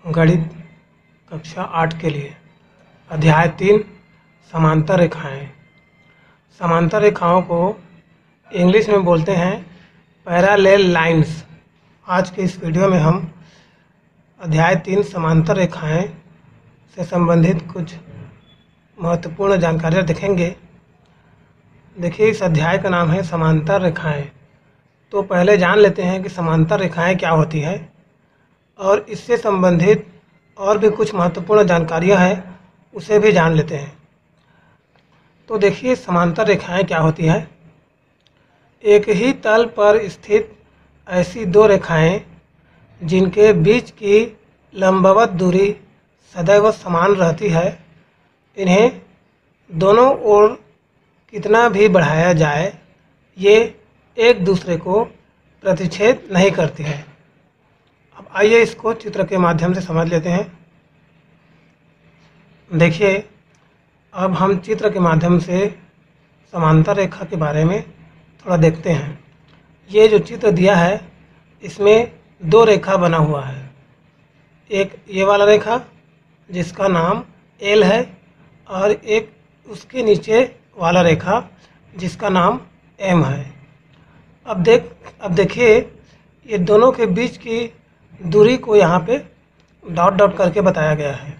गणित कक्षा 8 के लिए अध्याय 3 समांतर रेखाएं। समांतर रेखाओं को इंग्लिश में बोलते हैं पैरेलल लाइंस। आज के इस वीडियो में हम अध्याय 3 समांतर रेखाएं से संबंधित कुछ महत्वपूर्ण जानकारियाँ देखेंगे। देखिए, इस अध्याय का नाम है समांतर रेखाएं। तो पहले जान लेते हैं कि समांतर रेखाएं क्या होती है और इससे संबंधित और भी कुछ महत्वपूर्ण जानकारियां हैं, उसे भी जान लेते हैं। तो देखिए, समांतर रेखाएं क्या होती है। एक ही तल पर स्थित ऐसी दो रेखाएं जिनके बीच की लंबवत दूरी सदैव समान रहती है, इन्हें दोनों ओर कितना भी बढ़ाया जाए, ये एक दूसरे को प्रतिच्छेद नहीं करती है। अब आइए इसको चित्र के माध्यम से समझ लेते हैं। देखिए, अब हम चित्र के माध्यम से समांतर रेखा के बारे में थोड़ा देखते हैं। ये जो चित्र दिया है, इसमें दो रेखा बना हुआ है। एक ये वाला रेखा जिसका नाम एल है और एक उसके नीचे वाला रेखा जिसका नाम एम है। अब देखिए, ये दोनों के बीच की दूरी को यहाँ पे डॉट डॉट करके बताया गया है।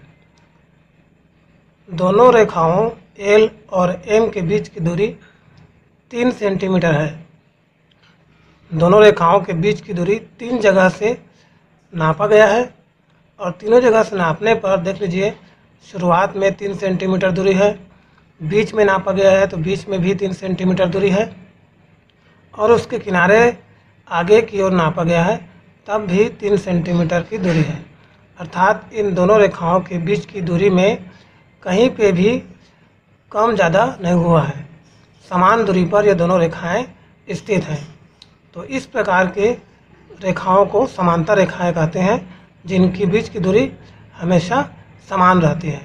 दोनों रेखाओं एल और एम के बीच की दूरी 3 सेंटीमीटर है। दोनों रेखाओं के बीच की दूरी 3 जगह से नापा गया है और तीनों जगह से नापने पर देख लीजिए, शुरुआत में 3 सेंटीमीटर दूरी है, बीच में नापा गया है तो बीच में भी 3 सेंटीमीटर दूरी है और उसके किनारे आगे की ओर नापा गया है, तब भी 3 सेंटीमीटर की दूरी है। अर्थात इन दोनों रेखाओं के बीच की दूरी में कहीं पे भी कम ज़्यादा नहीं हुआ है। समान दूरी पर ये दोनों रेखाएं स्थित हैं। तो इस प्रकार के रेखाओं को समांतर रेखाएं कहते हैं, जिनकी बीच की दूरी हमेशा समान रहती है।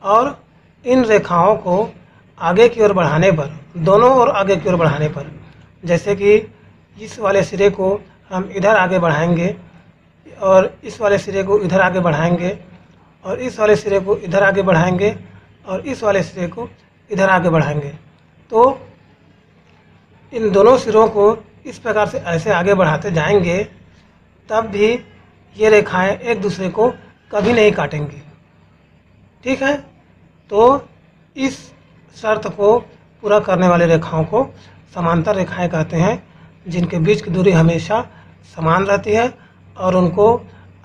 और इन रेखाओं को आगे की ओर बढ़ाने पर, दोनों ओर आगे की ओर बढ़ाने पर, जैसे कि इस वाले सिरे को हम इधर आगे बढ़ाएंगे और इस वाले सिरे को इधर आगे बढ़ाएंगे और इस वाले सिरे को इधर आगे बढ़ाएंगे और इस वाले सिरे को इधर आगे बढ़ाएंगे, तो इन दोनों सिरों को इस प्रकार से ऐसे आगे बढ़ाते जाएंगे, तब भी ये रेखाएं एक दूसरे को कभी नहीं काटेंगी। ठीक है, तो इस शर्त को पूरा करने वाली रेखाओं को समांतर रेखाएं कहते हैं, जिनके बीच की दूरी हमेशा समान रहती है और उनको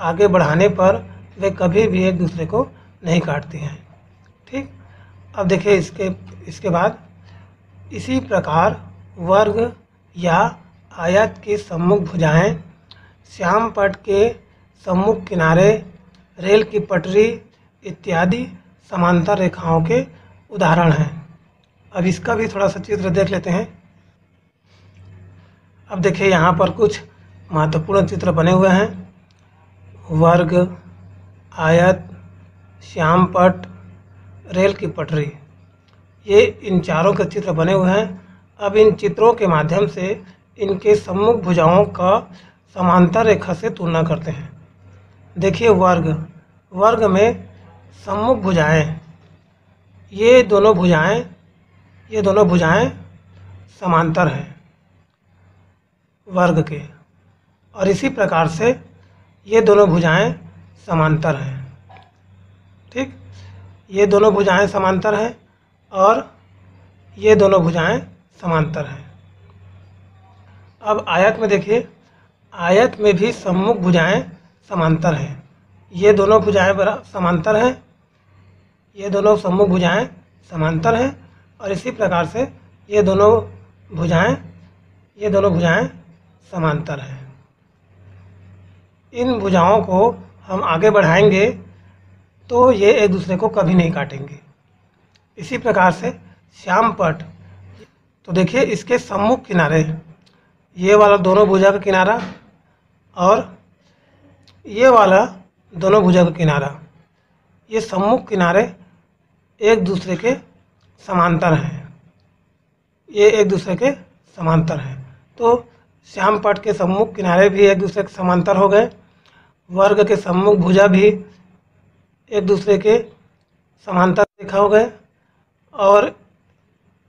आगे बढ़ाने पर वे कभी भी एक दूसरे को नहीं काटती हैं। ठीक, अब देखिए, इसके बाद इसी प्रकार वर्ग या आयत की सम्मुख भुजाएं, श्याम पट के सम्मुख किनारे, रेल की पटरी इत्यादि समांतर रेखाओं के उदाहरण हैं। अब इसका भी थोड़ा सा चित्र देख लेते हैं। अब देखिए, यहाँ पर कुछ महत्वपूर्ण चित्र बने हुए हैं। वर्ग, आयत, श्याम पट, रेल की पटरी, ये इन चारों के चित्र बने हुए हैं। अब इन चित्रों के माध्यम से इनके सम्मुख भुजाओं का समांतर रेखा से तुलना करते हैं। देखिए, वर्ग में सम्मुख भुजाएं, ये दोनों भुजाएं समांतर हैं वर्ग के, और इसी प्रकार से ये दोनों भुजाएं समांतर हैं। ठीक, ये दोनों भुजाएं समांतर हैं और ये दोनों भुजाएं समांतर हैं। अब आयत में देखिए, आयत में भी सम्मुख भुजाएं समांतर हैं। ये दोनों भुजाएं समांतर हैं, ये दोनों सम्मुख भुजाएं समांतर हैं और इसी प्रकार से ये दोनों भुजाएं समांतर हैं। इन भुजाओं को हम आगे बढ़ाएंगे तो ये एक दूसरे को कभी नहीं काटेंगे। इसी प्रकार से श्याम पट, तो देखिए, इसके सम्मुख किनारे, ये वाला दोनों भुजा का किनारा और ये वाला दोनों भुजा का किनारा, ये सम्मुख किनारे एक दूसरे के समांतर हैं। ये एक दूसरे के समांतर हैं। तो श्याम पट के सम्मुख किनारे भी एक दूसरे के समांतर हो गए वर्ग के सम्मुख भुजा भी एक दूसरे के समांतर रेखा हो गए और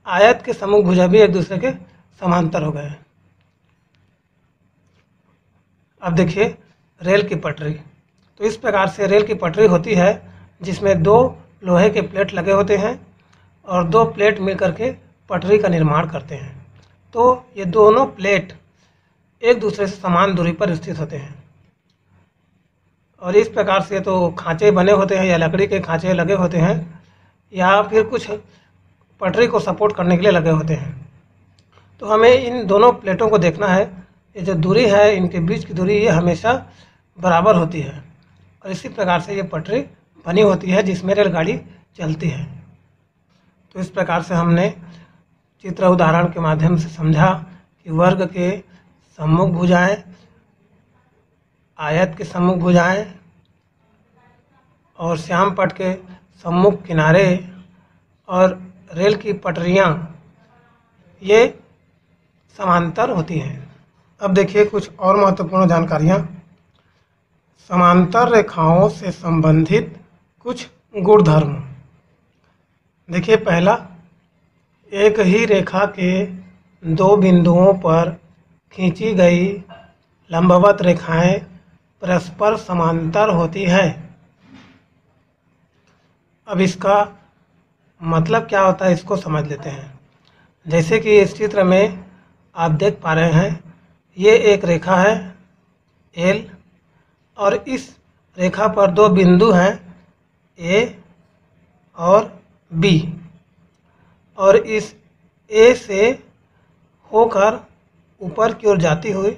आयत के सम्मुख भुजा भी एक दूसरे के समांतर हो गए। अब देखिए रेल की पटरी। तो इस प्रकार से रेल की पटरी होती है जिसमें दो लोहे के प्लेट लगे होते हैं और दो प्लेट मिलकर के पटरी का निर्माण करते हैं। तो ये दोनों प्लेट एक दूसरे से समान दूरी पर स्थित होते हैं और इस प्रकार से तो खांचे बने होते हैं या लकड़ी के खांचे लगे होते हैं या फिर कुछ पटरी को सपोर्ट करने के लिए लगे होते हैं। तो हमें इन दोनों प्लेटों को देखना है, ये जो दूरी है इनके बीच की दूरी ये हमेशा बराबर होती है और इसी प्रकार से ये पटरी बनी होती है जिसमें रेलगाड़ी चलती है। तो इस प्रकार से हमने चित्र उदाहरण के माध्यम से समझा कि वर्ग के सम्मुख भुजाएं, आयत के सम्मुख भुजाएं और श्यामपट्ट के सम्मुख किनारे और रेल की पटरियां ये समांतर होती हैं। अब देखिए कुछ और महत्वपूर्ण जानकारियां। समांतर रेखाओं से संबंधित कुछ गुणधर्म। देखिए पहला, एक ही रेखा के दो बिंदुओं पर खींची गई लंबवत रेखाएं परस्पर समांतर होती हैं। अब इसका मतलब क्या होता है इसको समझ लेते हैं। जैसे कि इस चित्र में आप देख पा रहे हैं, ये एक रेखा है एल और इस रेखा पर दो बिंदु हैं ए और बी और इस ए से होकर ऊपर की ओर जाती हुई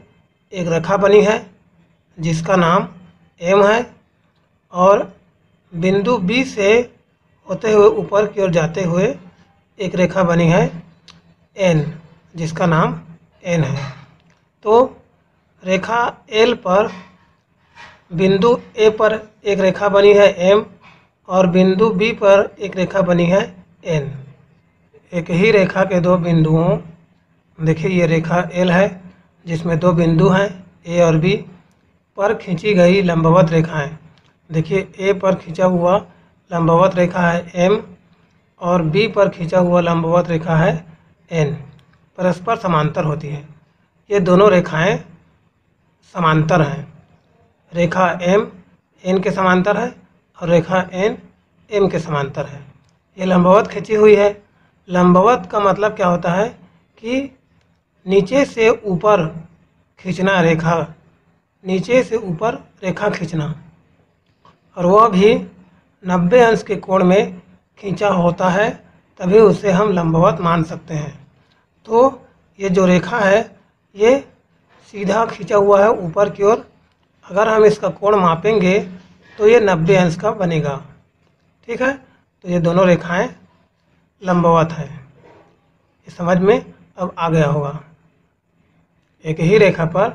एक रेखा बनी है जिसका नाम एम है और बिंदु बी से होते हुए ऊपर की ओर जाते हुए एक रेखा बनी है एन जिसका नाम एन है। तो रेखा एल पर बिंदु ए पर एक रेखा बनी है एम और बिंदु बी पर एक रेखा बनी है एन। एक ही रेखा के दो बिंदुओं, देखिए ये रेखा एल है जिसमें दो बिंदु हैं ए और बी पर खींची गई लंबवत रेखाएं। देखिए ए पर खींचा हुआ लंबवत रेखा है एम और बी पर खींचा हुआ लंबवत रेखा है एन, परस्पर समांतर होती है। ये दोनों रेखाएं समांतर हैं। रेखा एम एन के समांतर है और रेखा एन एम के समांतर है। ये लंबवत खींची हुई है। लंबवत का मतलब क्या होता है कि नीचे से ऊपर खींचना रेखा, नीचे से ऊपर रेखा खींचना और वह भी 90 अंश के कोण में खींचा होता है, तभी उसे हम लंबवत मान सकते हैं। तो ये जो रेखा है ये सीधा खींचा हुआ है ऊपर की ओर। अगर हम इसका कोण मापेंगे तो ये 90 अंश का बनेगा। ठीक है, तो ये दोनों रेखाएं लंबवत हैं। ये समझ में अब आ गया होगा। एक ही रेखा पर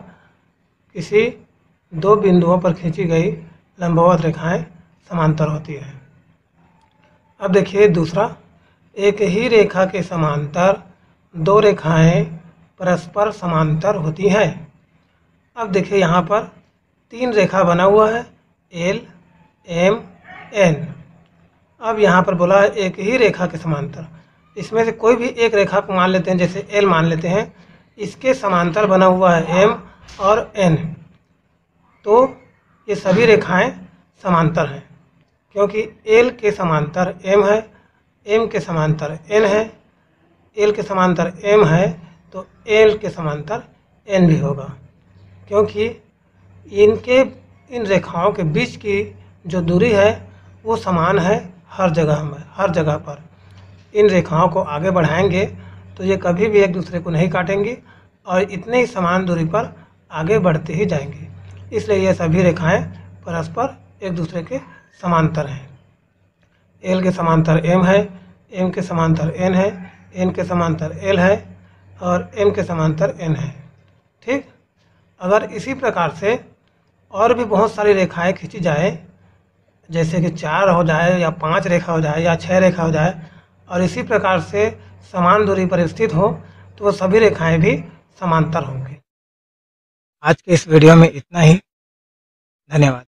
किसी दो बिंदुओं पर खींची गई लंबवत रेखाएं समांतर होती है। अब देखिए दूसरा, एक ही रेखा के समांतर दो रेखाएं परस्पर समांतर होती हैं। अब देखिए यहाँ पर तीन रेखा बना हुआ है एल एम एन। अब यहाँ पर बोला है एक ही रेखा के समांतर, इसमें से कोई भी एक रेखा को मान लेते हैं, जैसे एल मान लेते हैं, इसके समांतर बना हुआ है एम और एन। तो ये सभी रेखाएं समांतर हैं क्योंकि एल के समांतर एम है, एम के समांतर एन है, एल के समांतर एम है तो एल के समांतर एन भी होगा, क्योंकि इन रेखाओं के बीच की जो दूरी है वो समान है हर जगह पर। इन रेखाओं को आगे बढ़ाएंगे तो ये कभी भी एक दूसरे को नहीं काटेंगी और इतने ही समान दूरी पर आगे बढ़ते ही जाएंगे। इसलिए ये सभी रेखाएं परस्पर एक दूसरे के समांतर हैं। एल के समांतर एम है, एम के समांतर एन है, एन के समांतर एल है और एम के समांतर एन है। ठीक, अगर इसी प्रकार से और भी बहुत सारी रेखाएं खींची जाए, जैसे कि 4 हो जाए या 5 रेखा हो जाए या 6 रेखा हो जाए और इसी प्रकार से समान दूरी पर स्थित हो, तो वो सभी रेखाएं भी समांतर होंगी। आज के इस वीडियो में इतना ही। धन्यवाद।